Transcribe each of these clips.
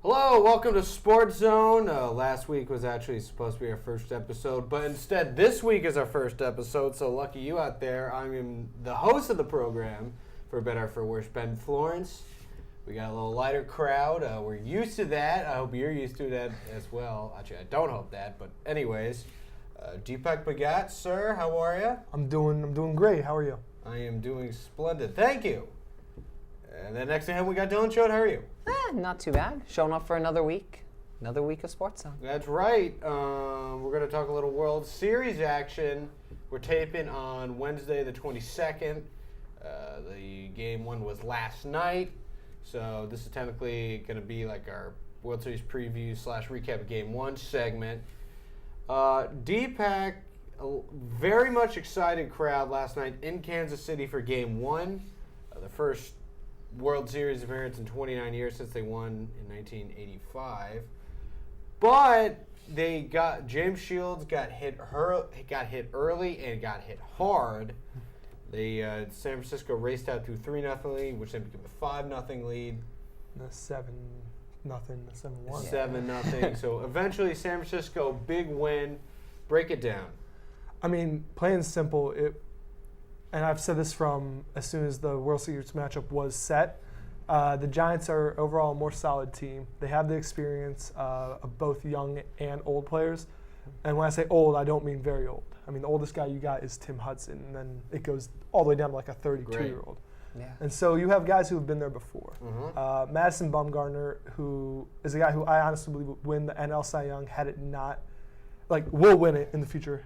Hello, welcome to SportsZone. Last week was actually supposed to be our first episode, but instead this week is our first episode, so lucky you out there. I'm the host of the program, for better or for worse, Ben Florence. We got a little lighter crowd. We're used to that. I hope you're used to that as well. Actually, I don't hope that, but anyways. Deepak Bhagat, sir, how are you? I'm doing great. How are you? I am doing splendid. Thank you. And then next to him, we got Dylan Choate. How are you? Not too bad. Showing up for another week of SportsZone. That's right. We're going to talk a little World Series action. We're taping on Wednesday the 22nd. The game one was last night. So this is technically going to be like our World Series preview / recap of game one segment. Deepak, a very much excited crowd last night in Kansas City for game one. The first World Series appearance in 29 years since they won in 1985. But James Shields got hit early and got hit hard. San Francisco raced out to a 3-0 lead, which then became a 5-0 lead. The 7-0, the 7-1. 7-0. So eventually San Francisco, big win. Break it down. I mean, plain and simple, and I've said this from as soon as the World Series matchup was set, the Giants are overall a more solid team. They have the experience of both young and old players. And when I say old, I don't mean very old. I mean, the oldest guy you got is Tim Hudson, and then it goes all the way down to like a 32-year-old. Yeah. And so you have guys who have been there before. Mm-hmm. Madison Bumgarner, who is a guy who I honestly believe would win the NL Cy Young had it not, will win it in the future.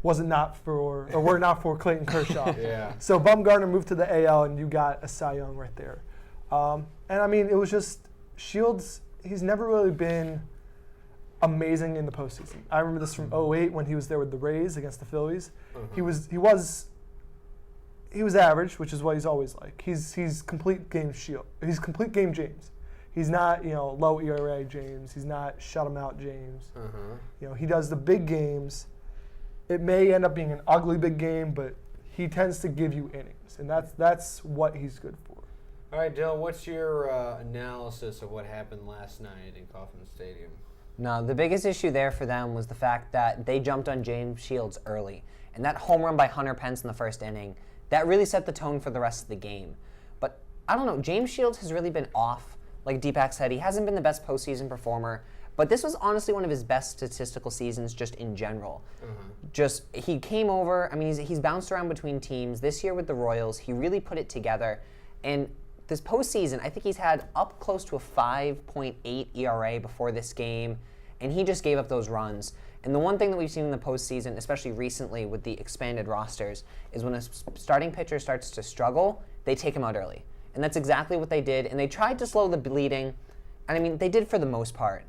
Were not for Clayton Kershaw. Yeah. So Bumgarner moved to the AL, and you got a Cy Young right there. And I mean, it was just Shields. He's never really been amazing in the postseason. I remember this from 2008 when he was there with the Rays against the Phillies. Mm-hmm. He was average, which is what he's always like. He's complete game Shield. He's complete game James. He's not low ERA James. He's not shut him out James. He does the big games. It may end up being an ugly big game, but he tends to give you innings, and that's what he's good for. All right, Dylan, what's your analysis of what happened last night in Kauffman Stadium? No, the biggest issue there for them was the fact that they jumped on James Shields early. And that home run by Hunter Pence in the first inning, that really set the tone for the rest of the game. But I don't know, James Shields has really been off. Like Deepak said, he hasn't been the best postseason performer. But this was honestly one of his best statistical seasons just in general. He came over, I mean, he's bounced around between teams. This year with the Royals, he really put it together. And this postseason, I think he's had up close to a 5.8 ERA before this game, and he just gave up those runs. And the one thing that we've seen in the postseason, especially recently with the expanded rosters, is when a starting pitcher starts to struggle, they take him out early. And that's exactly what they did, and they tried to slow the bleeding. And I mean, they did for the most part.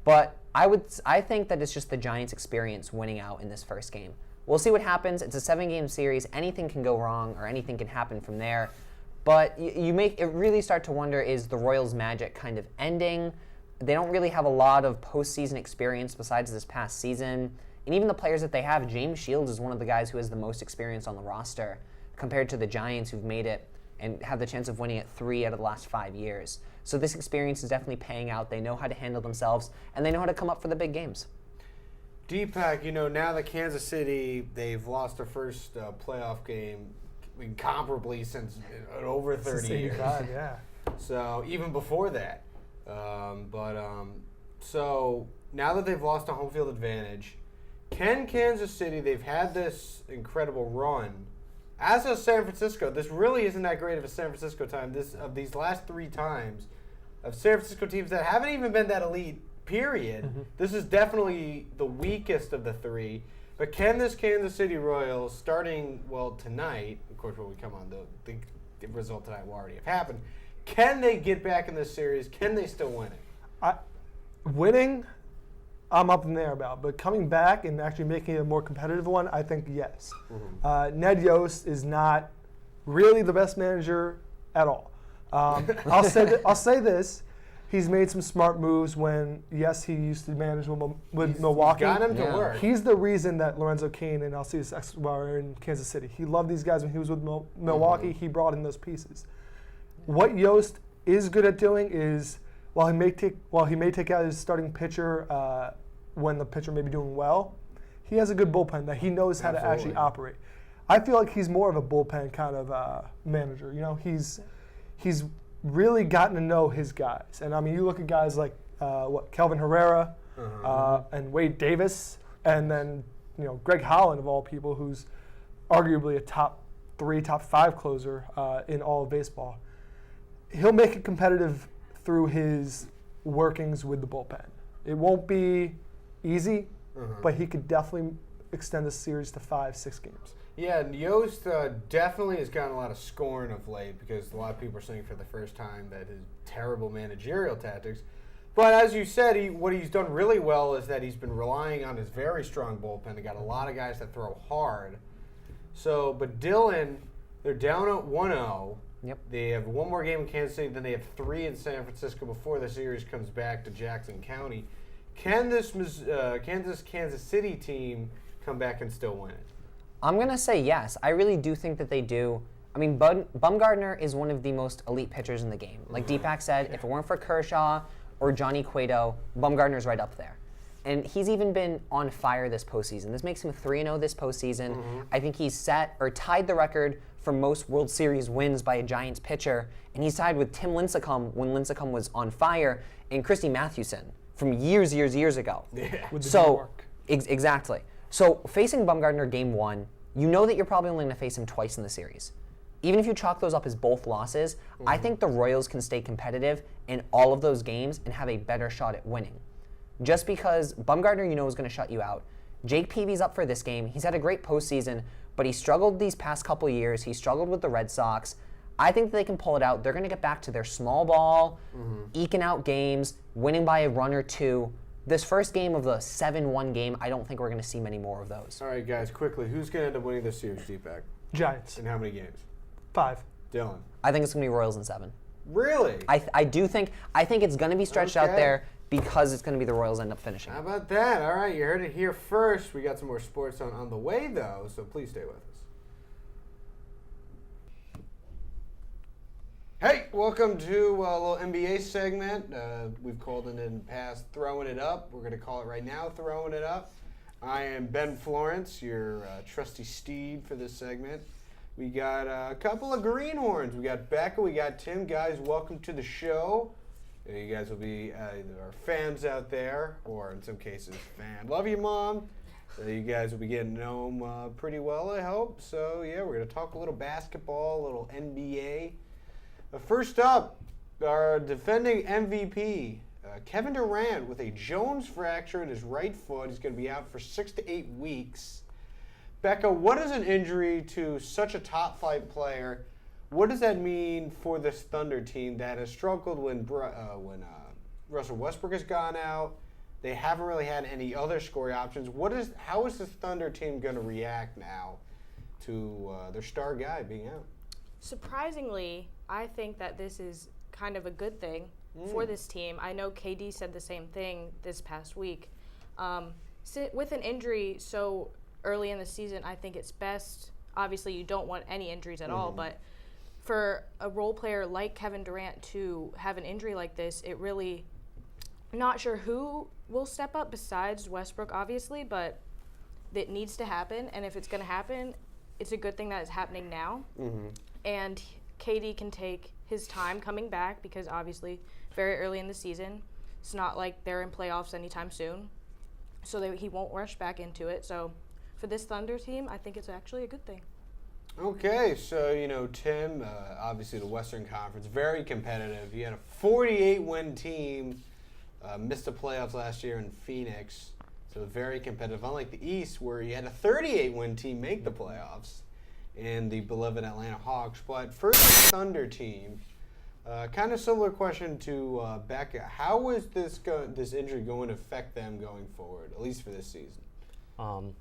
But I think that it's just the Giants' experience winning out in this first game. We'll see what happens. It's a 7-game series. Anything can go wrong, or anything can happen from there. But you make it really start to wonder, is the Royals' magic kind of ending? They don't really have a lot of postseason experience besides this past season. And even the players that they have, James Shields is one of the guys who has the most experience on the roster compared to the Giants, who've made it and have the chance of winning it 3 out of the last 5 years. So this experience is definitely paying out. They know how to handle themselves, and they know how to come up for the big games. Deepak, now that Kansas City, they've lost their first playoff game incomparably since over 30 years. Yeah. So even before that. So now that they've lost a home field advantage, can Kansas City, they've had this incredible run. As of San Francisco, this really isn't that great of a San Francisco time. These last 3 times of San Francisco teams that haven't even been that elite, period. This is definitely the weakest of the 3. But can this Kansas City Royals, starting, tonight, of course, when we come on, the result tonight will already have happened, can they get back in this series? Can they still win it? Winning, I'm up in the air about. But coming back and actually making it a more competitive one, I think yes. Ned Yost is not really the best manager at all. I'll say this. He's made some smart moves when, yes, he used to manage with Milwaukee. Got him to work. He's the reason that Lorenzo Cain and Alcides Escobar are in Kansas City. He loved these guys when he was with Milwaukee. He brought in those pieces. What Yost is good at doing is while he may take out his starting pitcher when the pitcher may be doing well, he has a good bullpen that he knows how to actually operate. I feel like he's more of a bullpen kind of manager. You know, he's really gotten to know his guys. And I mean, you look at guys like Kelvin Herrera and Wade Davis, and then Greg Holland of all people, who's arguably a top 3, top 5 closer in all of baseball. He'll make it competitive through his workings with the bullpen. It won't be easy, but he could definitely extend the series to 5-6 games. Yeah, and Yost definitely has gotten a lot of scorn of late because a lot of people are saying for the first time that his terrible managerial tactics. But as you said, what he's done really well is that he's been relying on his very strong bullpen. They got a lot of guys that throw hard. So, but Dylan, they're down at 1-0. Yep. They have one more game in Kansas City, then they have 3 in San Francisco before the series comes back to Jackson County. Can this Kansas City team come back and still win it? I'm going to say yes. I really do think that they do. I mean, Bumgarner is one of the most elite pitchers in the game. Like Deepak said, if it weren't for Kershaw or Johnny Cueto, Bumgarner's right up there. And he's even been on fire this postseason. This makes him 3-0 this postseason. I think he's set or tied the record for most World Series wins by a Giants pitcher. And he's tied with Tim Lincecum when Lincecum was on fire and Christy Mathewson from years ago. Yeah. With the New York. Exactly. So facing Bumgarner game 1, you know that you're probably only going to face him twice in the series. Even if you chalk those up as both losses, I think the Royals can stay competitive in all of those games and have a better shot at winning. Just because Bumgarner, is going to shut you out. Jake Peavy's up for this game. He's had a great postseason, but he struggled these past couple years. He struggled with the Red Sox. I think that they can pull it out. They're going to get back to their small ball, eking out games, winning by a run or 2. This first game of the 7-1 game, I don't think we're going to see many more of those. All right, guys, quickly, who's going to end up winning this series, Deepak? Giants. In how many games? 5. Dylan. I think it's going to be Royals in 7. Really? I think it's going to be stretched out there because it's going to be the Royals end up finishing. How about that? All right, you heard it here first. We got some more sports on the way, though, so please stay with us. Hey, welcome to a little NBA segment. We've called it in the past Throwing It Up. We're going to call it right now Throwing It Up. I am Ben Florence, your trusty steed for this segment. We got a couple of greenhorns. We got Becca, we got Tim. Guys, welcome to the show. You guys will be either our fans out there or in some cases fan. Love you, Mom. You guys will be getting to know them pretty well, I hope. So, yeah, we're going to talk a little basketball, a little NBA. First up, our defending MVP, Kevin Durant, with a Jones fracture in his right foot. He's going to be out for 6 to 8 weeks. Becca, what is an injury to such a top-flight player? What does that mean for this Thunder team that has struggled when Russell Westbrook has gone out? They haven't really had any other scoring options. How is this Thunder team going to react now to their star guy being out? Surprisingly, I think that this is kind of a good thing for this team. I know KD said the same thing this past week. With an injury so early in the season, I think it's best. Obviously, you don't want any injuries at all, but for a role player like Kevin Durant to have an injury like this, it really, not sure who will step up besides Westbrook, obviously, but it needs to happen. And if it's going to happen, it's a good thing that it's happening now. And KD can take his time coming back because obviously very early in the season. It's not like they're in playoffs anytime soon. So he won't rush back into it. So for this Thunder team, I think it's actually a good thing. Okay, so, Tim, obviously the Western Conference, very competitive. You had a 48-win team, missed the playoffs last year in Phoenix, so very competitive. Unlike the East, where you had a 38-win team make the playoffs in the beloved Atlanta Hawks. But for the Thunder team, kind of similar question to Becca. How is this injury going to affect them going forward, at least for this season?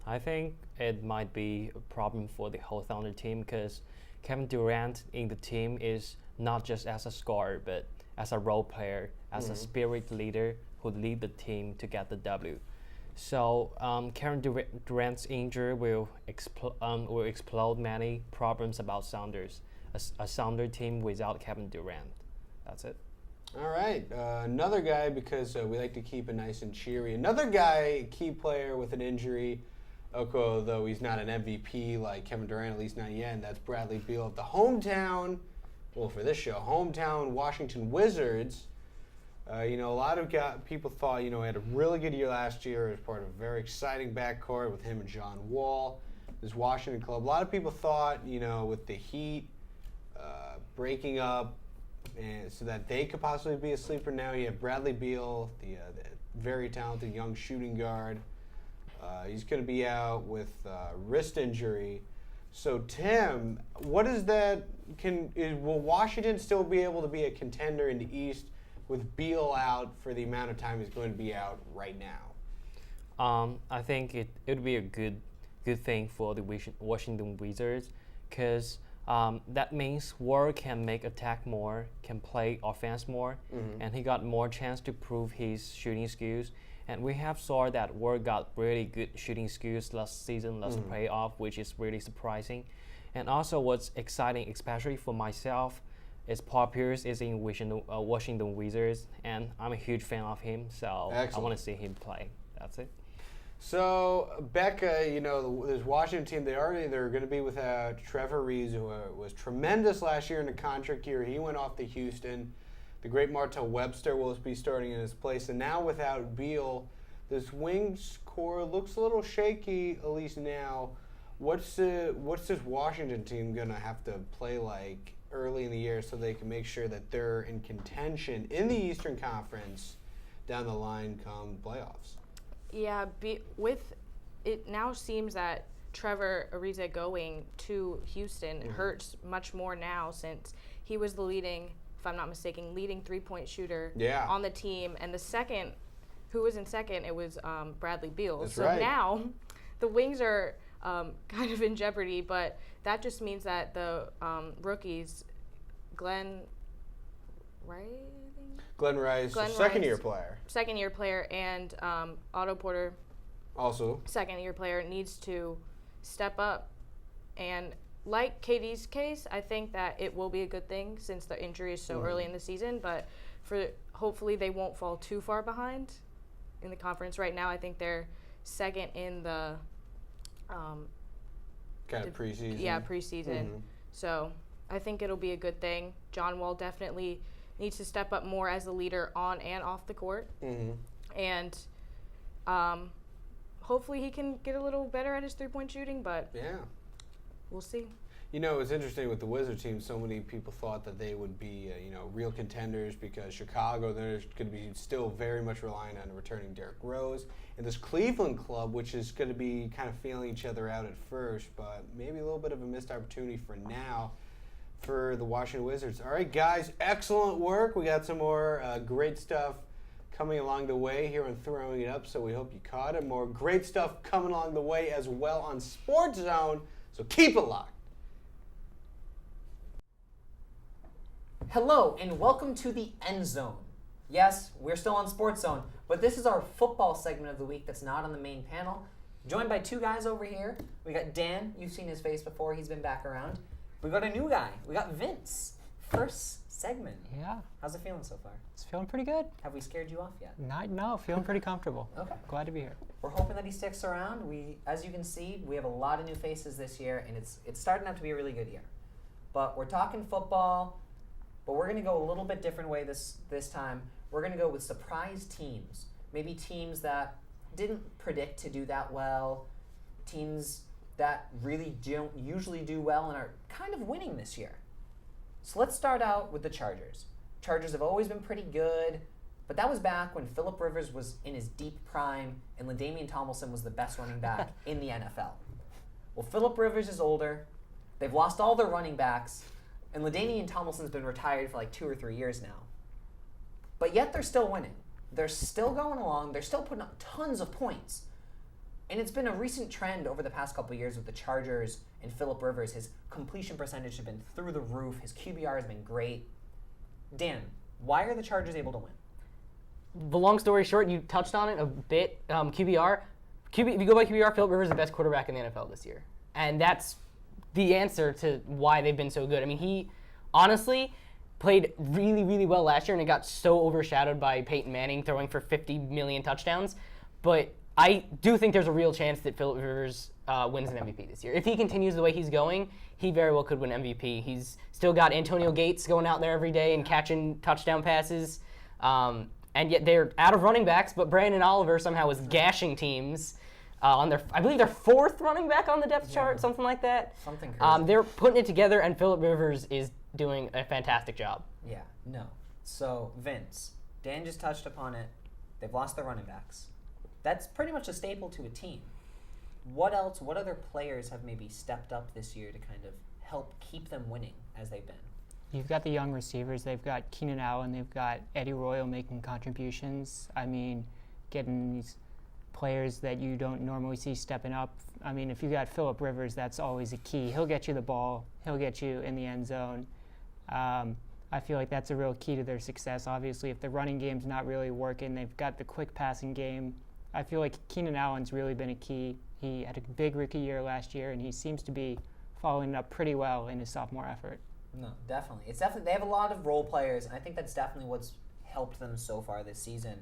I think it might be a problem for the whole Thunder team because Kevin Durant in the team is not just as a scorer, but as a role player, as a spirit leader who lead the team to get the W. So Kevin Durant's injury will explode many problems about Sounders, a Sounder team without Kevin Durant. That's it. All right, another guy, because we like to keep it nice and cheery. Another guy, key player with an injury, though he's not an MVP like Kevin Durant, at least not yet, and that's Bradley Beal of the hometown, well, for this show, hometown Washington Wizards. A lot of people thought, he had a really good year last year as part of a very exciting backcourt with him and John Wall, this Washington club. A lot of people thought, with the Heat breaking up, and so that they could possibly be a sleeper. Now you have Bradley Beal, the very talented young shooting guard. He's going to be out with wrist injury. So Tim, what is that? Will Washington still be able to be a contender in the East with Beal out for the amount of time he's going to be out right now? I think it would be a good thing for the Washington Wizards, because that means Ward can make attack more, can play offense more, and he got more chance to prove his shooting skills. And we have saw that Ward got really good shooting skills last season, last playoff, which is really surprising. And also what's exciting, especially for myself, is Paul Pierce is in Washington Wizards, and I'm a huge fan of him, so Excellent. I want to see him play. That's it. So, Becca, this Washington team, they're going to be without Trevor Reeves, who was tremendous last year in the contract year. He went off to Houston. The great Martell Webster will be starting in his place. And now without Beal, this Wings core looks a little shaky, at least now. What's this Washington team going to have to play like early in the year so they can make sure that they're in contention in the Eastern Conference down the line come playoffs? Yeah, with it now seems that Trevor Ariza going to Houston hurts much more now, since he was the leading, if I'm not mistaken, leading three-point shooter on the team. And the second, who was in second, it was Bradley Beal. That's so right. now the Wings are kind of in jeopardy, but that just means that the rookies, Glenn Rice, second-year player, and Otto Porter, also second-year player, needs to step up. And like KD's case, I think that it will be a good thing since the injury is so early in the season, but hopefully they won't fall too far behind in the conference. Right now, I think they're second in the kind of preseason. Yeah, preseason. So I think it'll be a good thing. John Wall definitely needs to step up more as a leader on and off the court. And hopefully he can get a little better at his three-point shooting, but we'll see. It's interesting with the Wizard team, so many people thought that they would be, real contenders because Chicago, they're going to be still very much relying on returning Derrick Rose. And this Cleveland club, which is going to be kind of feeling each other out at first, but maybe a little bit of a missed opportunity for now for the Washington Wizards. All right, guys, excellent work. We got some more great stuff coming along the way here on Throwing It Up, so we hope you caught it. More great stuff coming along the way as well on SportsZone, so keep it locked. Hello, and welcome to the End Zone. Yes, we're still on SportsZone, but this is our football segment of the week that's not on the main panel. Joined by two guys over here. We got Dan. You've seen his face before. He's been back around. We got a new guy. We got Vince. First segment. Yeah. How's it feeling so far? It's feeling pretty good. Have we scared you off yet? No, feeling pretty comfortable. Okay. Glad to be here. We're hoping that he sticks around. As you can see, we have a lot of new faces this year, and it's starting out to be a really good year. But we're talking football, but we're going to go a little bit different way this time. We're going to go with surprise teams. Maybe teams that didn't predict to do that well, teams that really don't usually do well and are kind of winning this year. So let's start out with the Chargers. Chargers have always been pretty good, but that was back when Phillip Rivers was in his deep prime and LaDainian Tomlinson was the best running back in the NFL. Well, Phillip Rivers is older, they've lost all their running backs, and LaDainian Tomlinson's been retired for like 2 or 3 years now. But yet they're still winning. They're still going along, they're still putting up tons of points. And it's been a recent trend over the past couple of years with the Chargers and Phillip Rivers. His completion percentage has been through the roof. His QBR has been great. Dan, why are the Chargers able to win? The long story short, you touched on it a bit. QBR. If you go by QBR, Phillip Rivers is the best quarterback in the NFL this year. And that's the answer to why they've been so good. I mean, he honestly played really, really well last year, and it got so overshadowed by Peyton Manning throwing for 50 million touchdowns. But I do think there's a real chance that Phillip Rivers wins an MVP this year. If he continues the way he's going, he very well could win MVP. He's still got Antonio Gates going out there every day and catching touchdown passes. And yet they're out of running backs, but Brandon Oliver somehow is gashing teams on their, I believe, their 4th running back on the depth chart, something like that. Something crazy. They're putting it together, and Phillip Rivers is doing a fantastic job. Yeah, no. So, Vince, Dan just touched upon it. They've lost their running backs. That's pretty much a staple to a team. What other players have maybe stepped up this year to kind of help keep them winning as they've been? You've got the young receivers. They've got Keenan Allen. They've got Eddie Royal making contributions. I mean, getting these players that you don't normally see stepping up. I mean, if you got Phillip Rivers, that's always a key. He'll get you the ball. He'll get you in the end zone. I feel like that's a real key to their success. Obviously, if the running game's not really working, they've got the quick passing game. I feel like Keenan Allen's really been a key. He had a big rookie year last year, and he seems to be following it up pretty well in his sophomore effort. No, definitely. They have a lot of role players, and I think that's definitely what's helped them so far this season.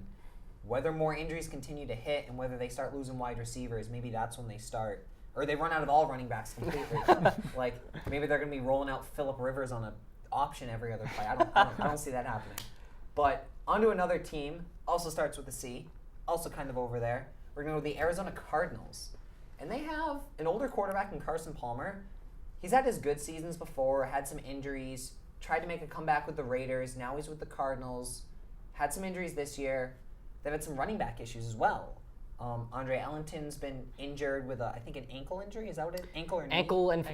Whether more injuries continue to hit and whether they start losing wide receivers, maybe that's when they start, or they run out of all running backs completely. Like maybe they're going to be rolling out Phillip Rivers on an option every other play. I don't see that happening. But onto another team, also starts with a C, also kind of over there. We're going to go to the Arizona Cardinals, and they have an older quarterback in Carson Palmer. He's had his good seasons before, had some injuries, tried to make a comeback with the Raiders. Now he's with the Cardinals. Had some injuries this year. They've had some running back issues as well. Andre Ellington's been injured with, I think, an ankle injury. Is that what it is? Ankle or knee?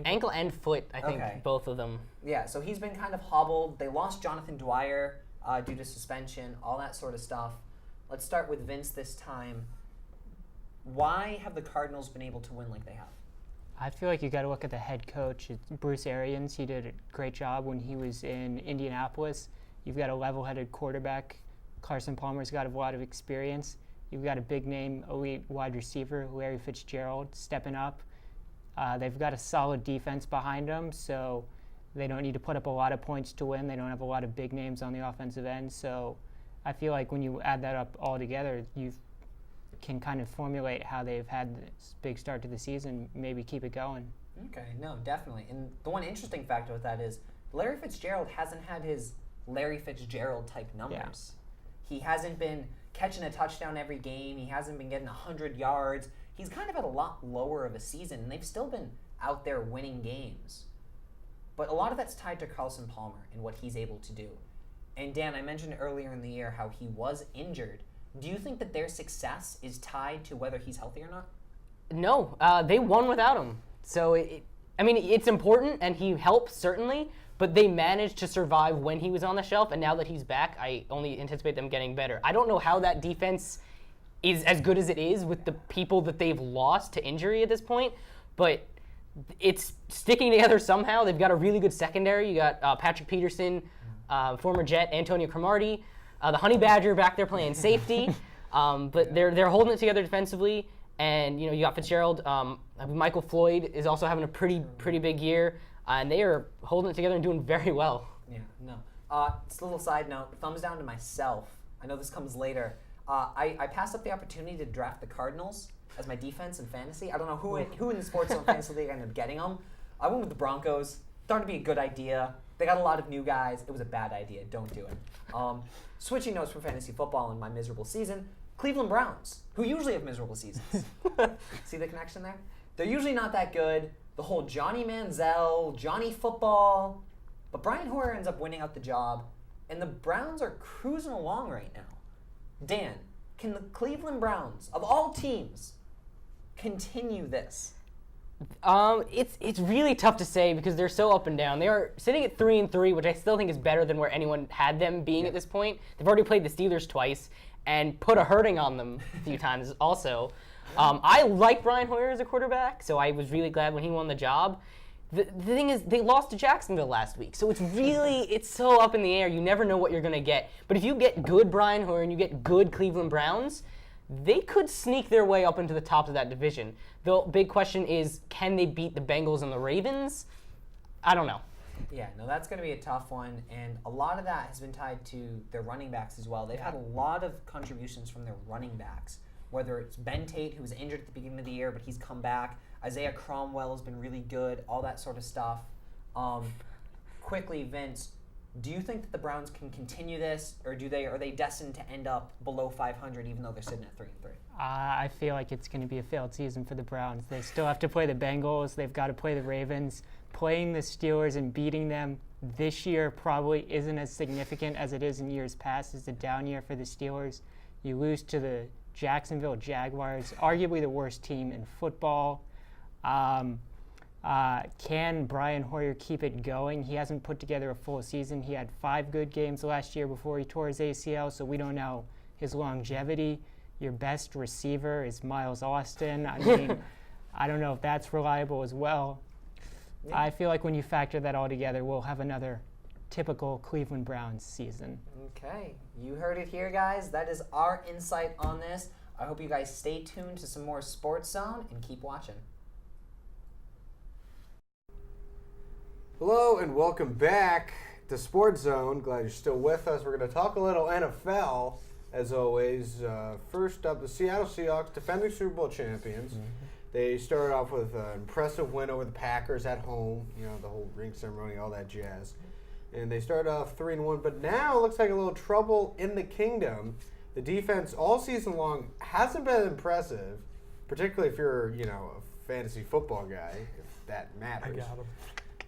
Ankle and foot, I think, Okay. both of them. Yeah, so he's been kind of hobbled. They lost Jonathan Dwyer due to suspension, all that sort of stuff. Let's start with Vince this time. Why have the Cardinals been able to win like they have? I feel like you got to look at the head coach. It's Bruce Arians. He did a great job when he was in Indianapolis. You've got a level-headed quarterback. Carson Palmer's got a lot of experience. You've got a big-name elite wide receiver, Larry Fitzgerald, stepping up. They've got a solid defense behind them, so they don't need to put up a lot of points to win. They don't have a lot of big names on the offensive end. So I feel like when you add that up all together, you can kind of formulate how they've had this big start to the season, maybe keep it going. Okay, no, definitely. And the one interesting factor with that is Larry Fitzgerald hasn't had his Larry Fitzgerald type numbers. He hasn't been catching a touchdown every game. He hasn't been getting 100 yards. He's kind of had a lot lower of a season, and they've still been out there winning games. But a lot of that's tied to Carson Palmer and what he's able to do. And Dan, I mentioned earlier in the year how he was injured. Do you think that their success is tied to whether he's healthy or not? No, they won without him. So, it's important, and he helps, certainly, but they managed to survive when he was on the shelf, and now that he's back, I only anticipate them getting better. I don't know how that defense is as good as it is with the people that they've lost to injury at this point, but it's sticking together somehow. They've got a really good secondary. You got Patrick Peterson, former Jet, Antonio Cromartie, the Honey Badger back there playing safety, but they're holding it together defensively. And you got Fitzgerald. Michael Floyd is also having a pretty big year, and they are holding it together and doing very well. Yeah, no. Just a little side note. Thumbs down to myself. I know this comes later. I passed up the opportunity to draft the Cardinals as my defense in fantasy. I don't know who in the SportsZone Fantasy League ended up getting them. I went with the Broncos. Thought it'd be a good idea. They got a lot of new guys. It was a bad idea. Don't do it. Switching notes from fantasy football in my miserable season. Cleveland Browns, who usually have miserable seasons. See the connection there? They're usually not that good. The whole Johnny Manziel, Johnny Football. But Brian Hoyer ends up winning out the job, and the Browns are cruising along right now. Dan, can the Cleveland Browns, of all teams, continue this? It's really tough to say because they're so up and down. They are sitting at 3-3, which I still think is better than where anyone had them being at this point. They've already played the Steelers twice and put a hurting on them a few times also. I like Brian Hoyer as a quarterback, so I was really glad when he won the job. The thing is, they lost to Jacksonville last week, so it's so up in the air. You never know what you're going to get. But if you get good Brian Hoyer and you get good Cleveland Browns, they could sneak their way up into the top of that division. The big question is, can they beat the Bengals and the Ravens? I don't know. Yeah, no, that's going to be a tough one, and a lot of that has been tied to their running backs as well. They've had a lot of contributions from their running backs, whether it's Ben Tate, who was injured at the beginning of the year, but he's come back. Isaiah Cromwell has been really good, all that sort of stuff. Quickly, Vince, do you think that the Browns can continue this, or are they destined to end up below 500 even though they're sitting at 3-3? I feel like it's going to be a failed season for the Browns. They still have to play the Bengals. They've got to play the Ravens. Playing the Steelers and beating them this year probably isn't as significant as it is in years past. It's a down year for the Steelers. You lose to the Jacksonville Jaguars, arguably the worst team in football. Can Brian Hoyer keep it going? He hasn't put together a full season. He had 5 good games last year before he tore his ACL, so we don't know his longevity. Your best receiver is Miles Austin. I mean, I don't know if that's reliable as well. Yeah. I feel like when you factor that all together, we'll have another typical Cleveland Browns season. Okay, you heard it here, guys. That is our insight on this. I hope you guys stay tuned to some more Sports Zone and keep watching. Hello and welcome back to Sports Zone. Glad you're still with us. We're going to talk a little NFL, as always. First up, the Seattle Seahawks, defending Super Bowl champions. Mm-hmm. They started off with an impressive win over the Packers at home. You know, the whole ring ceremony, all that jazz. And they started off 3-1, but now it looks like a little trouble in the kingdom. The defense all season long hasn't been impressive, particularly if you're, a fantasy football guy, if that matters. I got him.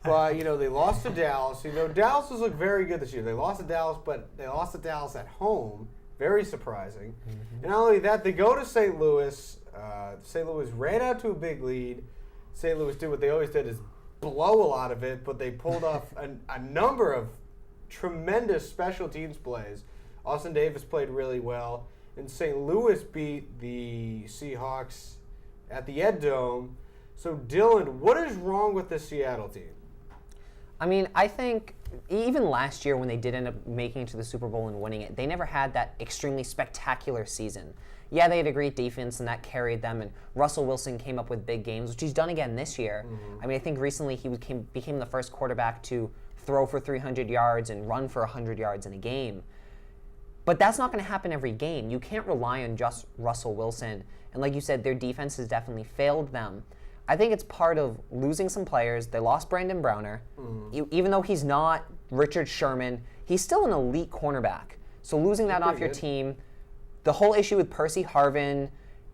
But, they lost to Dallas. Dallas has looked very good this year. They lost to Dallas, but they lost to Dallas at home. Very surprising. Mm-hmm. And not only that, they go to St. Louis. St. Louis ran out to a big lead. St. Louis did what they always did, is blow a lot of it, but they pulled off a number of tremendous special teams plays. Austin Davis played really well. And St. Louis beat the Seahawks at the Ed Dome. So, Dylan, what is wrong with the Seattle team? I mean, I think even last year when they did end up making it to the Super Bowl and winning it, they never had that extremely spectacular season. Yeah, they had a great defense, and that carried them, and Russell Wilson came up with big games, which he's done again this year. Mm-hmm. I mean, I think recently he became the first quarterback to throw for 300 yards and run for 100 yards in a game. But that's not going to happen every game. You can't rely on just Russell Wilson. And like you said, their defense has definitely failed them. I think it's part of losing some players. They lost Brandon Browner. Mm-hmm. Even though he's not Richard Sherman, he's still an elite cornerback. So losing that off your team, the whole issue with Percy Harvin,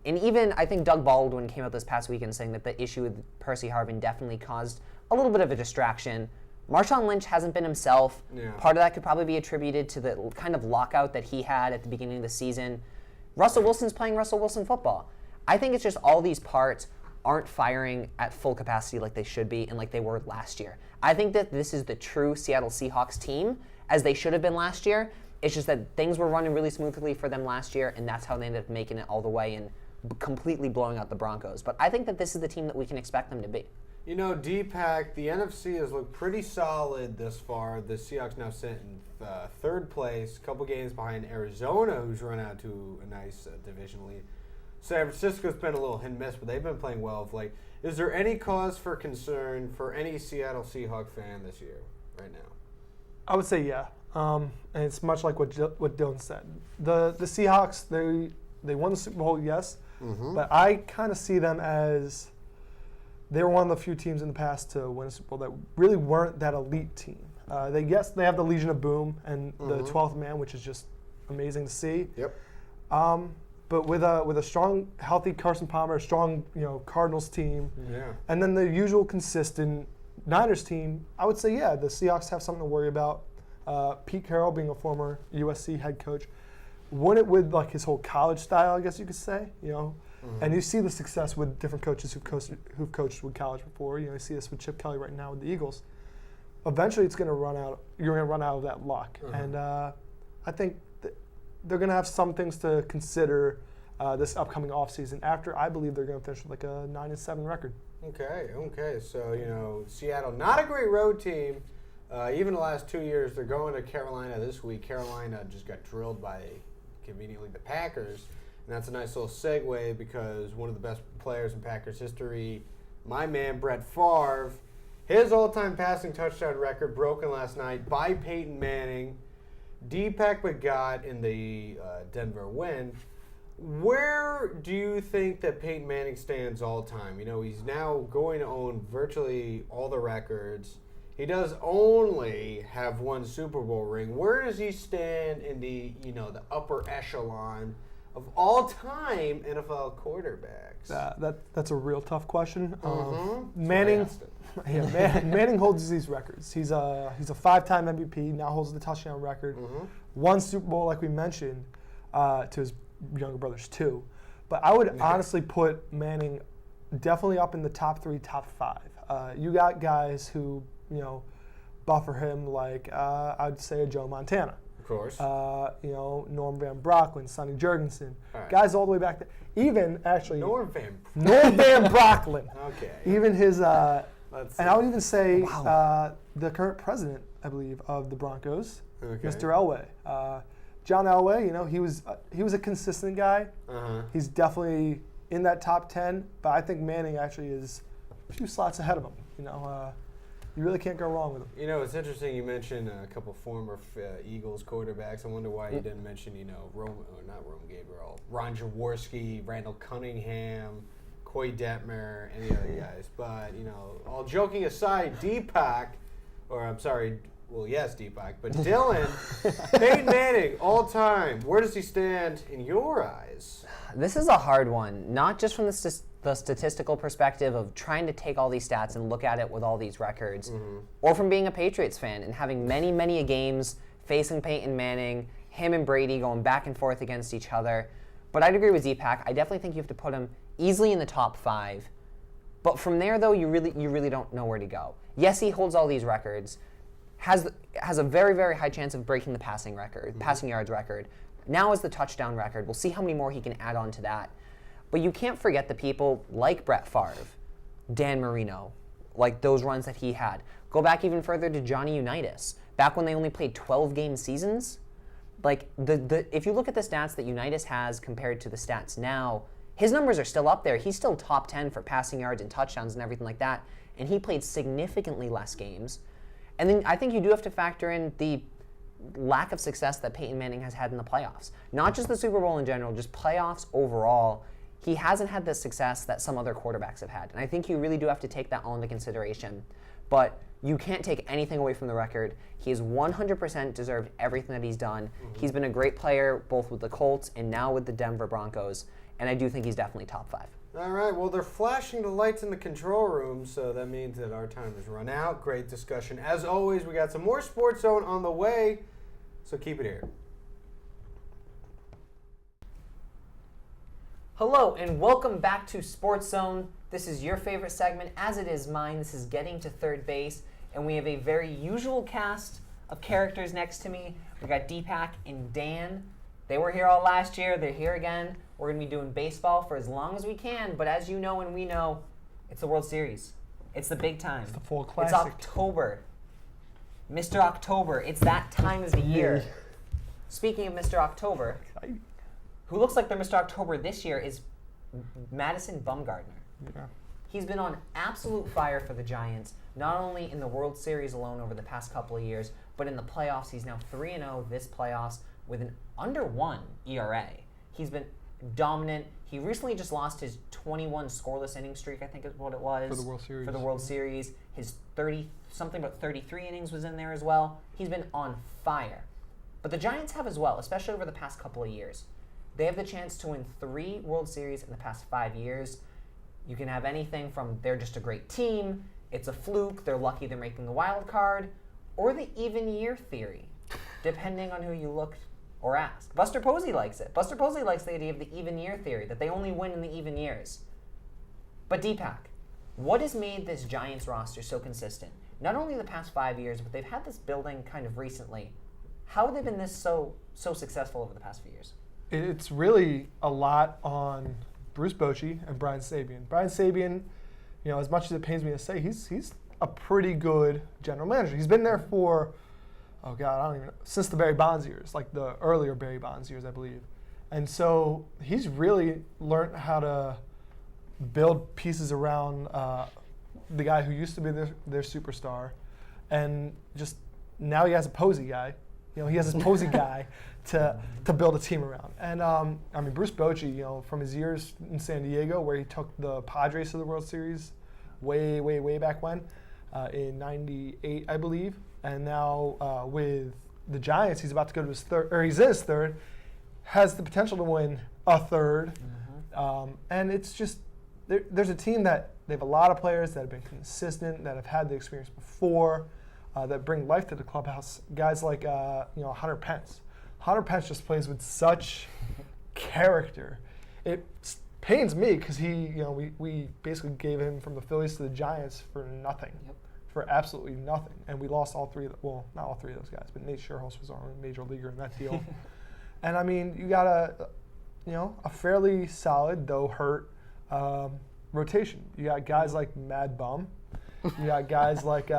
and even I think Doug Baldwin came out this past weekend saying that the issue with Percy Harvin definitely caused a little bit of a distraction. Marshawn Lynch hasn't been himself. Yeah. Part of that could probably be attributed to the kind of lockout that he had at the beginning of the season. Russell Wilson's playing Russell Wilson football. I think it's just all these parts aren't firing at full capacity like they should be and like they were last year. I think that this is the true Seattle Seahawks team as they should have been last year. It's just that things were running really smoothly for them last year, and that's how they ended up making it all the way and completely blowing out the Broncos. But I think that this is the team that we can expect them to be. Deepak, the NFC has looked pretty solid thus far. The Seahawks now sit in third place, a couple games behind Arizona, who's run out to a nice division lead. San Francisco's been a little hit and miss, but they've been playing well of late. Is there any cause for concern for any Seattle Seahawks fan this year, right now? I would say yeah. And it's much like what Dylan said. The Seahawks, they won the Super Bowl, yes, but I kind of see them as they were one of the few teams in the past to win a Super Bowl that really weren't that elite team. They have the Legion of Boom and the 12th man, which is just amazing to see. Yep. But with a strong, healthy Carson Palmer, a strong Cardinals team, and then the usual consistent Niners team, I would say yeah, the Seahawks have something to worry about. Pete Carroll, being a former USC head coach, won it with like his whole college style, I guess you could say. And you see the success with different coaches who've coached with college before. You see this with Chip Kelly right now with the Eagles. Eventually, it's going to run out. You're going to run out of that luck, and I think they're going to have some things to consider this upcoming offseason. After I believe they're going to finish with like a 9-7 record. Okay. So Seattle, not a great road team. Even the last 2 years, they're going to Carolina this week. Carolina just got drilled by, conveniently, the Packers. And that's a nice little segue because one of the best players in Packers history, my man Brett Favre, His all-time passing touchdown record broken last night by Peyton Manning. Deepak Bagat in the Denver win. Where do you think that Peyton Manning stands all time? You know, he's now going to own virtually all the records. He does only have one Super Bowl ring. Where does he stand in the upper echelon of all-time NFL quarterbacks? That's a real tough question. Mm-hmm. Manning holds these records. He's a 5-time MVP. Now holds the touchdown record. Mm-hmm. One Super Bowl, like we mentioned, to his younger brothers too. But I would honestly put Manning definitely up in the top 3, top 5. You got guys who buffer him, like I'd say a Joe Montana. Of course. Norm Van Brocklin, Sonny Jurgensen, right. guys all the way back there. Even actually Norm Van Brocklin. Okay. Even his, and I would even say Wow. the current president, I believe, of the Broncos, Okay. Mr. Elway. John Elway, he was a consistent guy. Uh-huh. He's definitely in that top 10, but I think Manning actually is a few slots ahead of him. You really can't go wrong with him. It's interesting you mentioned a couple former Eagles quarterbacks. I wonder why you didn't mention, not Roman Gabriel, Ron Jaworski, Randall Cunningham, Coy Detmer, any other guys. But, all joking aside, Deepak, but Dylan, Peyton Manning, all time, where does he stand in your eyes? This is a hard one, not just from the statistical perspective of trying to take all these stats and look at it with all these records, or from being a Patriots fan and having many, many games facing Peyton Manning, him and Brady going back and forth against each other. But I'd agree with Deepak. I definitely think you have to put him easily in the top 5. But from there, though, you really don't know where to go. Yes, he holds all these records, has a very, very high chance of breaking the passing yards record. Now is the touchdown record. We'll see how many more he can add on to that. But you can't forget the people like Brett Favre, Dan Marino, like those runs that he had. Go back even further to Johnny Unitas, back when they only played 12-game seasons. Like if you look at the stats that Unitas has compared to the stats now, his numbers are still up there. He's still top 10 for passing yards and touchdowns and everything like that. And he played significantly less games. And then I think you do have to factor in the lack of success that Peyton Manning has had in the playoffs. Not just the Super Bowl in general, just playoffs overall. He hasn't had the success that some other quarterbacks have had. And I think you really do have to take that all into consideration. But you can't take anything away from the record. He has 100% deserved everything that he's done. He's been a great player both with the Colts and now with the Denver Broncos. And I do think he's definitely top 5. All right, well, they're flashing the lights in the control room, so that means that our time has run out. Great discussion. As always, we got some more Sports Zone on the way, so keep it here. Hello, and welcome back to Sports Zone. This is your favorite segment, as it is mine. This is Getting to Third Base, and we have a very usual cast of characters next to me. We got Deepak and Dan. They were here all last year. They're here again. We're going to be doing baseball for as long as we can, but as you know and we know, it's the World Series. It's the big time. It's the full classic. It's October. Mr. October. It's that time of the year. Speaking of Mr. October, who looks like they're Mr. October this year is Madison Bumgarner. Yeah. He's been on absolute fire for the Giants, not only in the World Series alone over the past couple of years, but in the playoffs. He's now 3-0 this playoffs with an under 1 ERA. He's been dominant. He recently just lost his 21 scoreless inning streak, I think is what it was. For the World Series. For the World Series. His 33 innings was in there as well. He's been on fire. But the Giants have as well, especially over the past couple of years. They have the chance to win 3 World Series in the past 5 years. You can have anything from they're just a great team, it's a fluke, they're lucky they're making the wild card, or the even year theory, depending on who you look or ask. Buster Posey likes it. Buster Posey likes the idea of the even year theory, that they only win in the even years. But Deepak, what has made this Giants roster so consistent? Not only the past 5 years, but they've had this building kind of recently. How have they been this so successful over the past few years? It's really a lot on Bruce Bochy and Brian Sabian. Brian Sabian, as much as it pains me to say, he's a pretty good general manager. He's been there for, since the Barry Bonds years, like the earlier Barry Bonds years, I believe. And so he's really learned how to build pieces around the guy who used to be their superstar, and just now he has a Posey guy. He has this Posey guy to build a team around. And I mean, Bruce Bochy, from his years in San Diego, where he took the Padres to the World Series way back when, in '98, I believe, and now with the Giants, he's about to go to his third, or he's in his third, has the potential to win a third. And it's just, there's a team that they have a lot of players that have been consistent, that have had the experience before, that bring life to the clubhouse. Guys like Hunter Pence. Hunter Pence just plays with such character. It pains me because we basically gave him from the Phillies to the Giants for nothing. For absolutely nothing. And we lost all three, well, not all three of those guys, but Nate Scherholz was our major leaguer in that deal. And I mean, you got a fairly solid, though hurt, rotation. You got guys like Mad Bum. You got guys like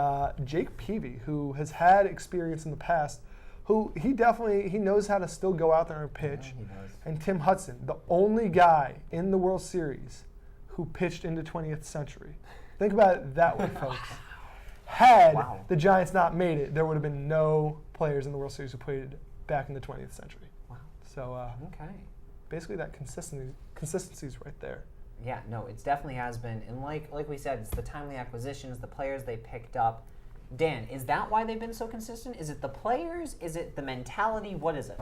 Jake Peavy, who has had experience in the past, who he knows how to still go out there and pitch. Yeah, he does. And Tim Hudson, the only guy in the World Series who pitched into 20th century. Think about it that way, folks. Had the Giants not made it, there would have been no players in the World Series who played back in the 20th century. Wow. So basically that consistency is right there. Yeah, no, it definitely has been. And like we said, it's the timely acquisitions, the players they picked up. Dan, is that why they've been so consistent? Is it the players? Is it the mentality? What is it?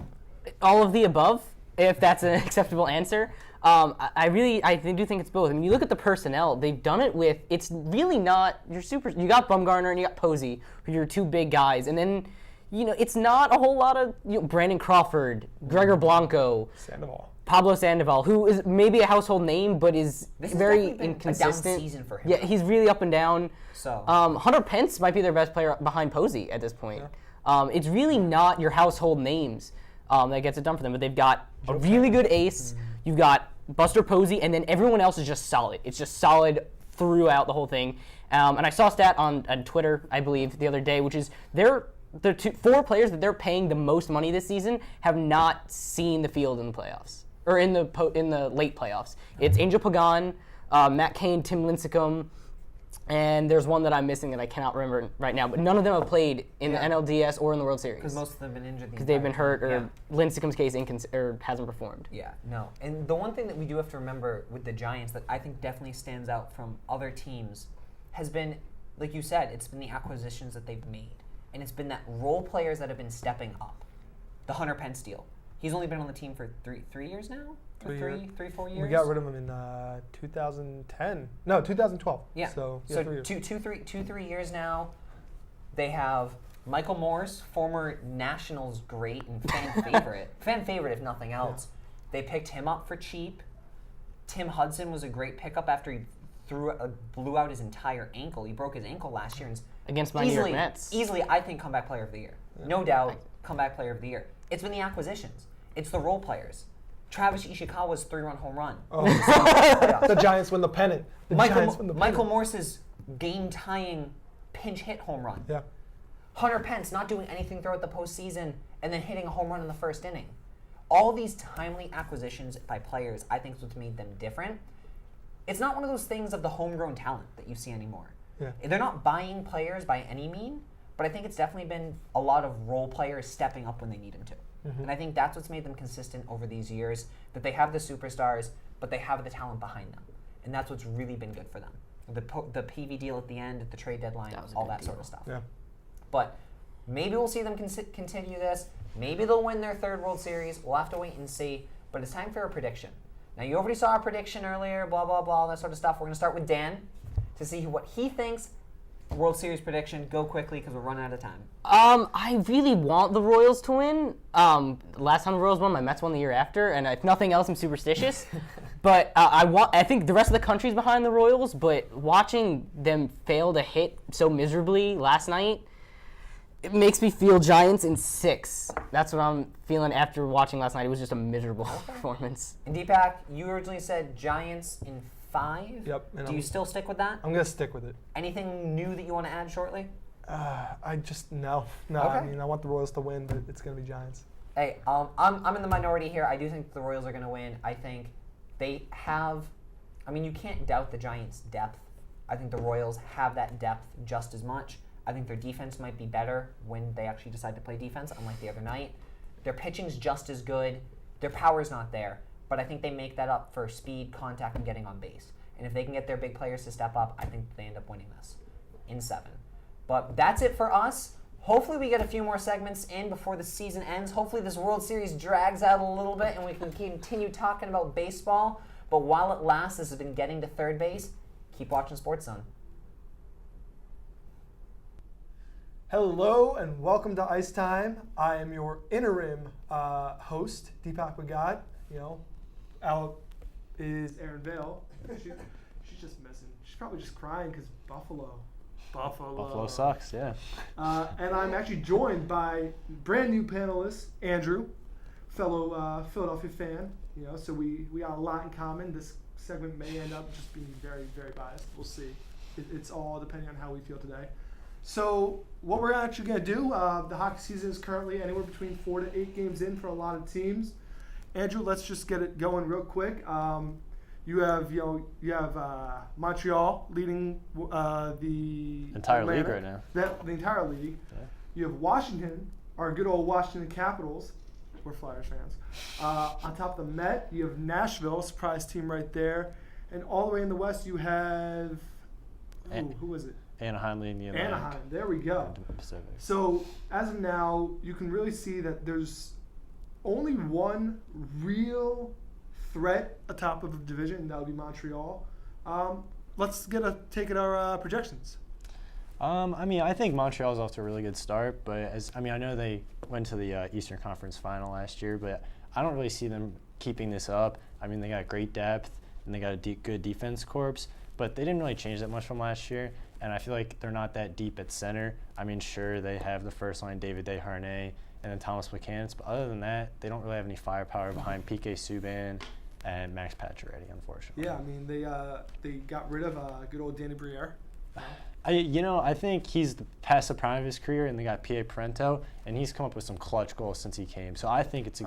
All of the above, if that's an acceptable answer. I do think it's both. I mean, you look at the personnel, they've done it with, it's really not, you got Bumgarner and you got Posey, who are your two big guys, and then, it's not a whole lot of, Brandon Crawford, Gregor Blanco, Sandoval. Pablo Sandoval, who is maybe a household name, but is very inconsistent. A down season for him. Yeah, he's really up and down. So Hunter Pence might be their best player behind Posey at this point. Yeah. It's really not your household names that gets it done for them, but they've got a really good ace. You've got Buster Posey, and then everyone else is just solid. It's just solid throughout the whole thing. And I saw a stat on Twitter, I believe, the other day, which is the four players that they're paying the most money this season have not seen the field in the playoffs, or in the late playoffs. It's Angel Pagan, Matt Cain, Tim Lincecum, and there's one that I'm missing that I cannot remember right now. But none of them have played in the NLDS or in the World Series. Because most of them have been injured. Because they've been hurt, or Lincecum's case hasn't performed. Yeah, no. And the one thing that we do have to remember with the Giants that I think definitely stands out from other teams has been, like you said, it's been the acquisitions that they've made. And it's been that role players that have been stepping up. The Hunter Pence deal. He's only been on the team for 3 years now? 4 years? We got rid of him in 2010. No, 2012. Yeah. So 3 years. 3 years now. They have Michael Morse, former Nationals great and fan favorite. Fan favorite, if nothing else. Yeah. They picked him up for cheap. Tim Hudson was a great pickup after he blew out his entire ankle. He broke his ankle last year. And against my New York Mets. Easily, I think, comeback player of the year. Yeah. No doubt, comeback player of the year. It's been the acquisitions. It's the role players. Travis Ishikawa's 3-run home run. Oh. The Giants win the pennant. Michael Morse's game-tying pinch hit home run. Yeah. Hunter Pence not doing anything throughout the postseason and then hitting a home run in the first inning. All these timely acquisitions by players, I think, is what's made them different. It's not one of those things of the homegrown talent that you see anymore. Yeah. They're not buying players by any mean, but I think it's definitely been a lot of role players stepping up when they need them to. Mm-hmm. And I think that's what's made them consistent over these years, that they have the superstars, but they have the talent behind them. And that's what's really been good for them. The PV deal at the end, at the trade deadline, all that sort of stuff. Yeah. But maybe we'll see them continue this. Maybe they'll win their third World Series. We'll have to wait and see. But it's time for a prediction. Now, you already saw our prediction earlier, blah, blah, blah, all that sort of stuff. We're going to start with Dan to see what he thinks. World Series prediction. Go quickly because we're running out of time. I really want the Royals to win. Last time the Royals won, my Mets won the year after, and if nothing else, I'm superstitious. But I think the rest of the country's behind the Royals. But watching them fail to hit so miserably last night, it makes me feel Giants in 6. That's what I'm feeling after watching last night. It was just a miserable performance. And Deepak, you originally said Giants in 5. Yep. Do you still stick with that? I'm gonna stick with it. Anything new that you want to add shortly? No. Okay. I mean, I want the Royals to win, but it's gonna be Giants. Hey, I'm in the minority here. I do think the Royals are going to win. I think they have. I mean, you can't doubt the Giants' depth I think the Royals have that depth just as much. I think their defense might be better when they actually decide to play defense, unlike the other night. Their pitching's just as good. Their power's not there, but I think they make that up for speed, contact, and getting on base. And if they can get their big players to step up, I think they end up winning this in 7. But that's it for us. Hopefully we get a few more segments in before the season ends. Hopefully this World Series drags out a little bit and we can continue talking about baseball. But while it lasts, this has been Getting to Third Base. Keep watching SportsZone. Hello and welcome to Ice Time. I am your interim host, Deepak Bhagat. Out is Erin Vale. She's just missing. She's probably just crying because Buffalo sucks, yeah. And I'm actually joined by brand new panelist, Andrew, fellow Philadelphia fan. So we got a lot in common. This segment may end up just being very, very biased. We'll see. It's all depending on how we feel today. So what we're actually going to do, the hockey season is currently anywhere between 4 to 8 games in for a lot of teams. Andrew, let's just get it going real quick. You have Montreal leading the entire league right now. The entire league. Yeah. You have Washington, our good old Washington Capitals. We're Flyers fans. On top of the Met, you have Nashville, surprise team right there, and all the way in the West you have who was it? Anaheim leading the Atlantic. Anaheim. There we go. Pacific. So as of now, you can really see that there's only one real threat atop of the division, and that would be Montreal. Let's take at our projections. I think Montreal's off to a really good start, but I know they went to the Eastern Conference Final last year, but I don't really see them keeping this up. They got great depth and they got a good defense corps, but they didn't really change that much from last year, and I feel like they're not that deep at center. Sure, they have the first line, David Desharnais, and then Thomas McCann, but other than that, they don't really have any firepower behind P.K. Subban and Max Pacioretty, unfortunately. Yeah, they got rid of good old Danny Briere. I think he's past the prime of his career, and they got P.A. Parento, and he's come up with some clutch goals since he came. So I think it's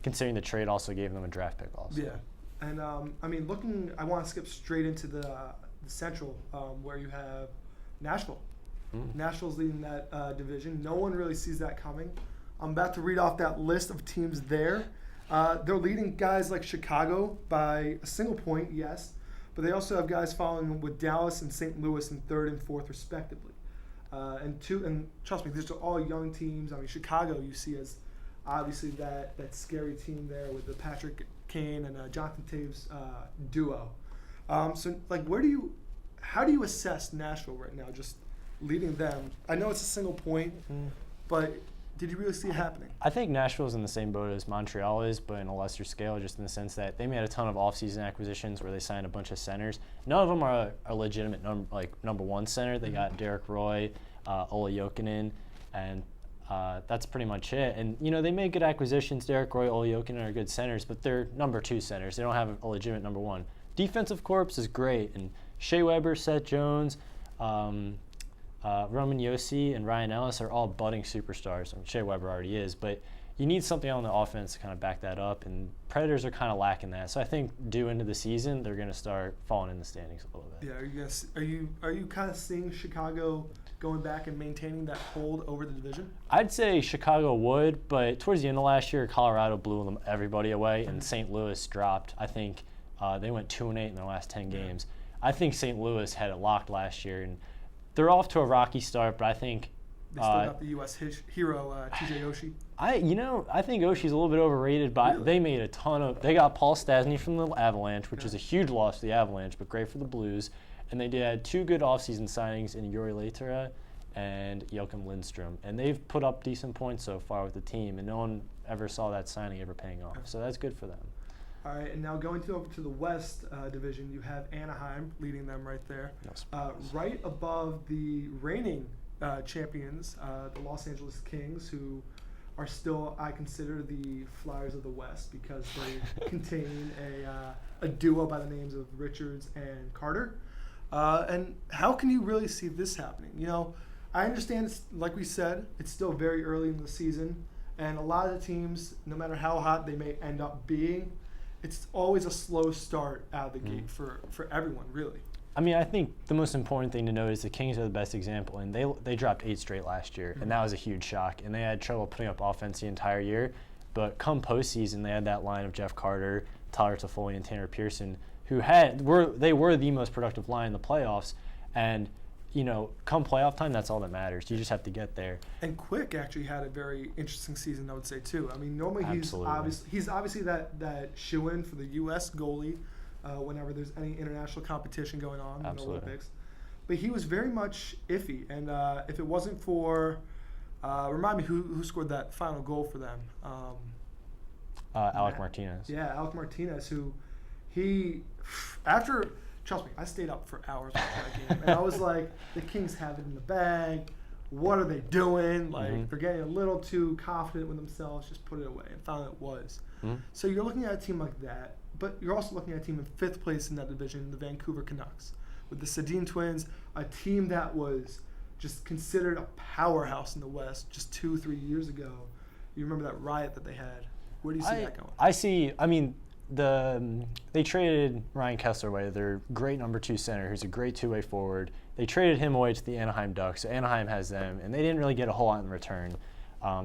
considering the trade also gave them a draft pick also. Yeah, and I want to skip straight into the Central, where you have Nashville. Nashville's leading that division. No one really sees that coming. I'm about to read off that list of teams there. They're leading guys like Chicago by a single point, yes, but they also have guys following with Dallas and St. Louis in 3rd and 4th respectively. And trust me, these are all young teams. Chicago you see as obviously that scary team there with the Patrick Kane and Jonathan Taves duo. How do you assess Nashville right now, just leading them? I know it's a single point, but did you really see it happening? I think Nashville's in the same boat as Montreal is, but in a lesser scale, just in the sense that they made a ton of offseason acquisitions where they signed a bunch of centers. None of them are a legitimate number one center. They got Derek Roy, Ola Jokinen, and that's pretty much it. And, they made good acquisitions. Derek Roy, Ola Jokinen are good centers, but they're number 2 centers. They don't have a legitimate number 1. Defensive corps is great, and Shea Weber, Seth Jones, Roman Josi, and Ryan Ellis are all budding superstars. Shea Weber already is, but you need something on the offense to kind of back that up, and Predators are kind of lacking that. So I think due into the season, they're going to start falling in the standings a little bit. Yeah, are you kind of seeing Chicago going back and maintaining that hold over the division? I'd say Chicago would, but towards the end of last year, Colorado blew them everybody away, and St. Louis dropped. I think they went 2-8 in their last 10 games. I think St. Louis had it locked last year, and they're off to a rocky start, but I think they still got the U.S. hero, T.J. Oshie. I think Oshie's a little bit overrated, but really? They made a ton of. They got Paul Stastny from the Avalanche, which is a huge loss to the Avalanche, but great for the Blues. And they had 2 good offseason signings in Yuri Lehtera and Joachim Lindstrom, and they've put up decent points so far with the team, and no one ever saw that signing ever paying off. So that's good for them. All right, and now going over to the West Division, you have Anaheim leading them right there. Right above the reigning champions, the Los Angeles Kings, who are still, I consider, the Flyers of the West because they contain a duo by the names of Richards and Carter. And how can you really see this happening? I understand, like we said, it's still very early in the season, and a lot of the teams, no matter how hot they may end up being, it's always a slow start out of the gate for everyone, really. I mean, I think the most important thing to note is the Kings are the best example, and they dropped 8 straight last year, and that was a huge shock. And they had trouble putting up offense the entire year, but come postseason, they had that line of Jeff Carter, Tyler Toffoli, and Tanner Pearson, who were the most productive line in the playoffs. And come playoff time, that's all that matters. You just have to get there. And Quick actually had a very interesting season, I would say, too. I mean, normally he's obviously that shoe-in for the U.S. goalie whenever there's any international competition going on in the Olympics. But he was very much iffy. And if it wasn't for remind me who scored that final goal for them. Alec Martinez. Yeah, Alec Martinez, who trust me, I stayed up for hours watching that game. And I was like, the Kings have it in the bag. What are they doing? Like, they're getting a little too confident with themselves. Just put it away. And finally it was. So you're looking at a team like that, but you're also looking at a team in 5th place in that division, the Vancouver Canucks. With the Sedin twins, a team that was just considered a powerhouse in the West just 2-3 years ago. You remember that riot that they had. Where do you see that going? They traded Ryan Kessler away, their great number 2 center, who's a great two-way forward. They traded him away to the Anaheim Ducks. So Anaheim has them, and they didn't really get a whole lot in return.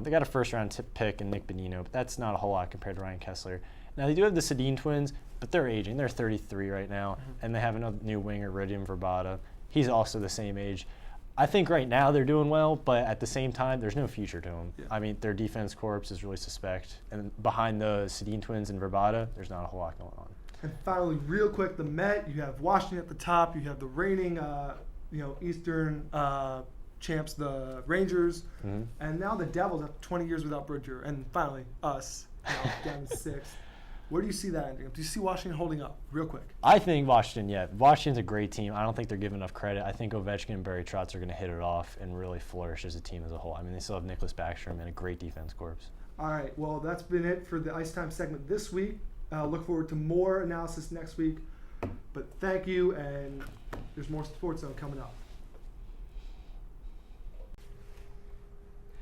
They got a first-round pick in Nick Bonino, but that's not a whole lot compared to Ryan Kessler. Now, they do have the Sedin twins, but they're aging. They're 33 right now, and they have another new winger, Radim Vrbata. He's also the same age. I think right now they're doing well, but at the same time, there's no future to them. Yeah. I mean, their defense corps is really suspect. And behind the Sedin twins and Vrbata, there's not a whole lot going on. And finally, real quick, the Met, you have Washington at the top. You have the reigning Eastern champs, the Rangers. And now the Devils have 20 years without Bridger. And finally, us, down to 6th. Where do you see that ending up? Do you see Washington holding up real quick? I think Washington's a great team. I don't think they're given enough credit. I think Ovechkin and Barry Trotz are going to hit it off and really flourish as a team as a whole. I mean, they still have Nicholas Backstrom and a great defense corps. All right, well, that's been it for the Ice Time segment this week. Look forward to more analysis next week. But thank you, and there's more SportsZone coming up.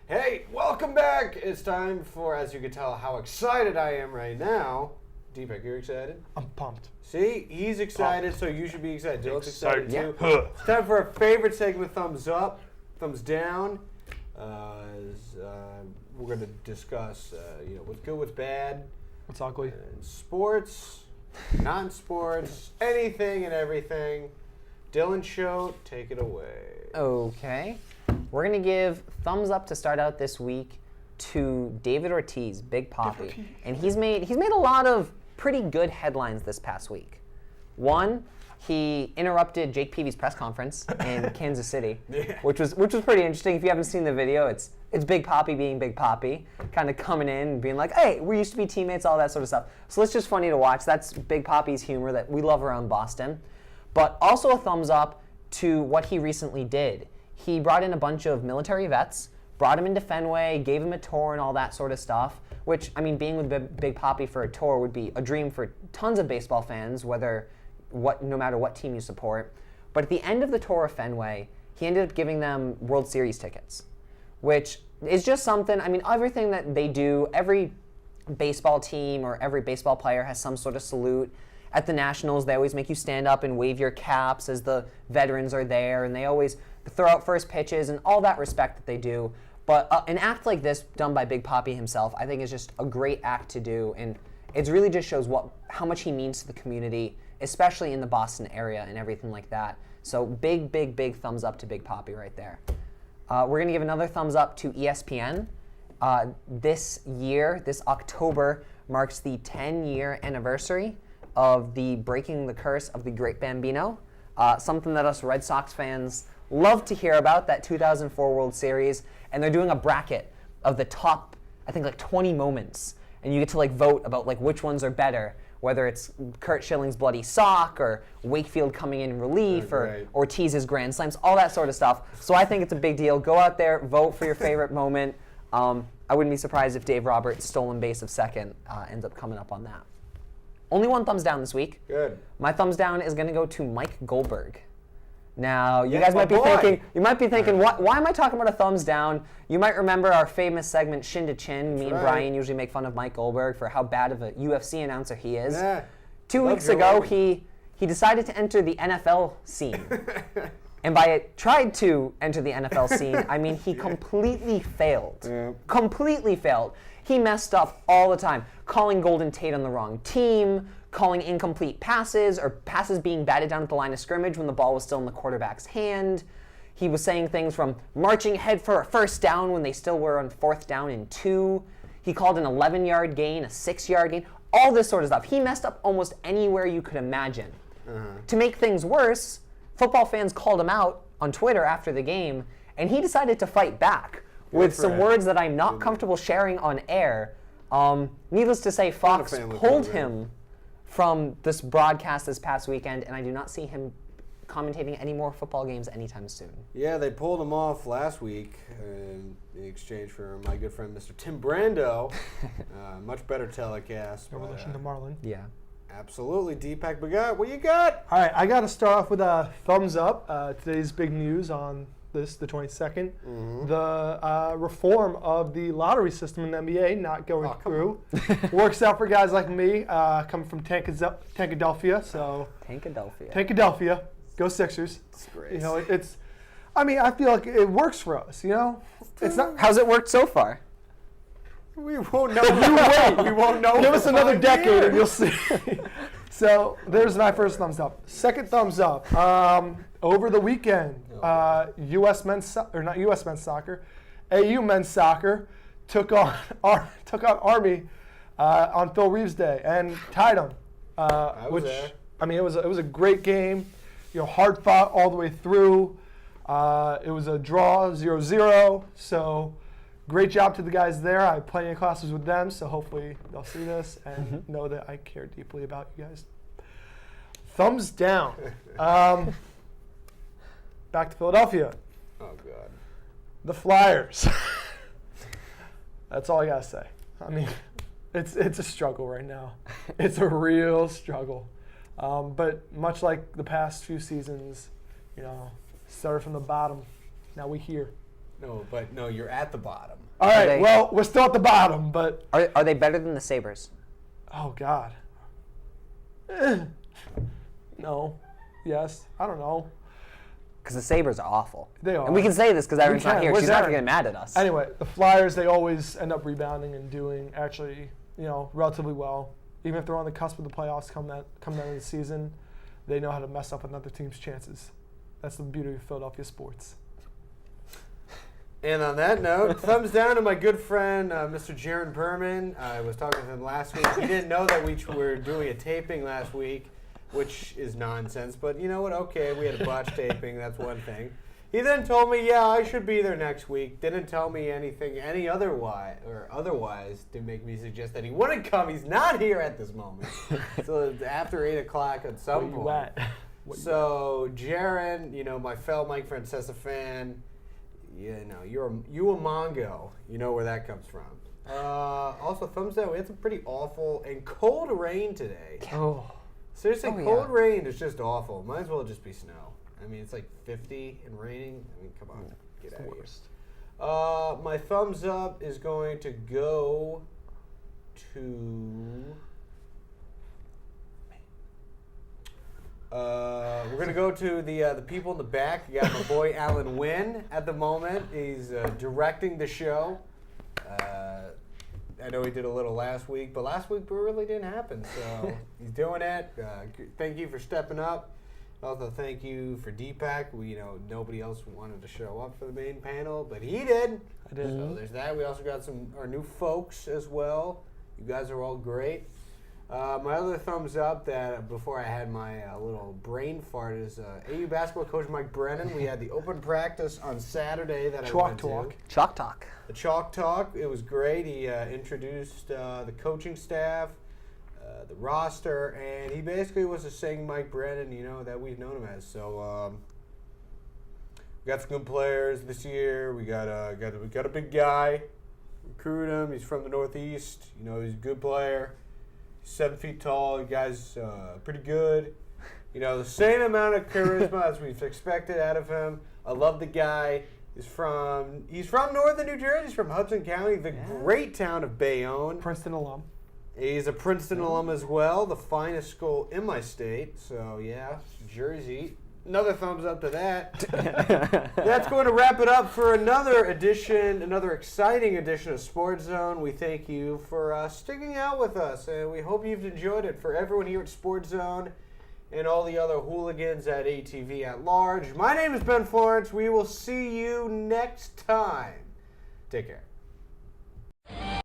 Hey, welcome back. It's time for, as you can tell, how excited I am right now. Deepak, you're excited? I'm pumped. See, he's excited, so you should be excited. Dylan's excited too. It's time for our favorite segment, Thumbs Up, Thumbs Down. We're going to discuss, what's good, what's bad. What's ugly. Sports, non-sports, anything and everything. Dylan Show, take it away. Okay. We're going to give thumbs up to start out this week to David Ortiz, Big Papi. And he's made a lot of pretty good headlines this past week. One, he interrupted Jake Peavy's press conference in Kansas City, which was pretty interesting. If you haven't seen the video, it's Big Papi being Big Papi, kind of coming in and being like, hey, we used to be teammates, all that sort of stuff. So it's just funny to watch. That's Big Papi's humor that we love around Boston. But also a thumbs up to what he recently did. He brought in a bunch of military vets, brought him into Fenway, gave him a tour and all that sort of stuff, which, I mean, being with Big Papi for a tour would be a dream for tons of baseball fans, no matter what team you support. But at the end of the tour of Fenway, he ended up giving them World Series tickets, which is just something, I mean, everything that they do, every baseball team or every baseball player has some sort of salute. At the Nationals, they always make you stand up and wave your caps as the veterans are there, and they always throw out first pitches and all that respect that they do. But an act like this done by Big Papi himself, I think is just a great act to do, and it really just shows how much he means to the community, especially in the Boston area and everything like that. So big, big, big thumbs up to Big Papi right there. We're going to give another thumbs up to ESPN. This October, marks the 10-year anniversary of the breaking the curse of the Great Bambino, something that us Red Sox fans love to hear about, that 2004 World Series, and they're doing a bracket of the top, I think, 20 moments, and you get to vote about which ones are better, whether it's Curt Schilling's bloody sock or Wakefield coming in relief or Ortiz's grand slams, all that sort of stuff. So I think it's a big deal. Go out there, vote for your favorite moment. I wouldn't be surprised if Dave Roberts' stolen base of second ends up coming up on that. Only one thumbs down this week. Good. My thumbs down is going to go to Mike Goldberg. Now, you guys might be thinking, why am I talking about a thumbs down? You might remember our famous segment, Shin to Chin. Me and Brian usually make fun of Mike Goldberg for how bad of a UFC announcer he is. 2 weeks ago, he he decided to enter the NFL scene. And by tried to enter the NFL scene, I mean he completely failed. Yeah. Completely failed. He messed up all the time, calling Golden Tate on the wrong team, calling incomplete passes, or passes being batted down at the line of scrimmage when the ball was still in the quarterback's hand. He was saying things from marching ahead for a first down when they still were on 4th down and 2. He called an 11-yard gain, a 6-yard gain, all this sort of stuff. He messed up almost anywhere you could imagine. To make things worse, football fans called him out on Twitter after the game, and he decided to fight back with some words that I'm not comfortable sharing on air. Needless to say, Fox pulled him from this broadcast this past weekend, and I do not see him commentating any more football games anytime soon. Yeah, they pulled him off last week in exchange for my good friend Mr. Tim Brando. Much better telecast. No relation to Marlon. Yeah. Absolutely, Deepak Bhagat. What you got? All right, I got to start off with a thumbs up. Today's big news on this, the 22nd. The reform of the lottery system in the NBA not going through. Works out for guys like me, coming from Tankadelphia. So Tankadelphia. Go Sixers. Disgrace. You know, it's. I mean, I feel like it works for us. You know, it's not. How's it worked so far? We won't know. You wait. We won't know. Give us another decade and you'll see. So there's my first thumbs up. Second thumbs up. Over the weekend, U.S. men's not U.S. men's soccer, AU men's soccer took on Army on Phil Reeves Day and tied them. I was there. I mean, it was a great game. You know, hard fought all the way through. It was a draw, 0-0. So. Great job to the guys there. I have plenty of classes with them, so hopefully they'll see this and know that I care deeply about you guys. Thumbs down. Back to Philadelphia. Oh, God. The Flyers. That's all I got to say. I mean, it's a struggle right now. It's a real struggle. But much like the past few seasons, you know, started from the bottom. Now we're here. No, you're at the bottom. All right, well, we're still at the bottom, but... Are they better than the Sabres? Oh, God. No. Yes. I don't know. Because the Sabres are awful. They are. And we can say this because Erin's not here. Where's She's not Erin? going to get mad at us. Anyway, the Flyers, they always end up rebounding and doing actually, you know, relatively well. Even if they're on the cusp of the playoffs come the end of the season, they know how to mess up another team's chances. That's the beauty of Philadelphia sports. And on that note, thumbs down to my good friend, Mr. Jaron Berman. I was talking to him last week. He didn't know that we were doing a taping last week, which is nonsense. But you know what? Okay, we had a botch taping. That's one thing. He then told me, yeah, I should be there next week. Didn't tell me anything, otherwise to make me suggest that he wouldn't come. He's not here at this moment. So after 8 o'clock at some point. Where you at? So Jaron, you know, my fellow Mike Francesa fan. You know, you a Mongo. You know where that comes from. Also, thumbs down. We had some pretty awful and cold rain today. Oh. Seriously, cold rain is just awful. Might as well just be snow. I mean, it's like 50 and raining. I mean, come on. Get out of here. My thumbs up is going to go to... we're going to go to the people in the back. You got my boy Alan Wynn at the moment. He's directing the show. I know he did a little last week, but last week really didn't happen. So he's doing it. Thank you for stepping up. Also, thank you for Deepak. Nobody else wanted to show up for the main panel, but he did. I did. So there's that. We also got our new folks as well. You guys are all great. My other thumbs up that before I had my little brain fart is AU basketball coach Mike Brennan. We had the open practice on Saturday that I went to. Chalk Talk. The Chalk Talk. It was great. He introduced the coaching staff, the roster, and he basically was just saying Mike Brennan, that we've known him as. So we got some good players this year. We got a big guy. Recruit him. He's from the Northeast. He's a good player. 7 feet tall. The guy's pretty good. The same amount of charisma as we've expected out of him. I love the guy. He's from northern New Jersey. He's from Hudson County, the great town of Bayonne. Princeton alum. He's a Princeton alum as well, the finest school in my state. So, yeah, Jersey. Another thumbs up to that. That's going to wrap it up for another exciting edition of Sports Zone. We thank you for sticking out with us, and we hope you've enjoyed it. For everyone here at Sports Zone and all the other hooligans at ATV at large, my name is Ben Florence. We will see you next time. Take care.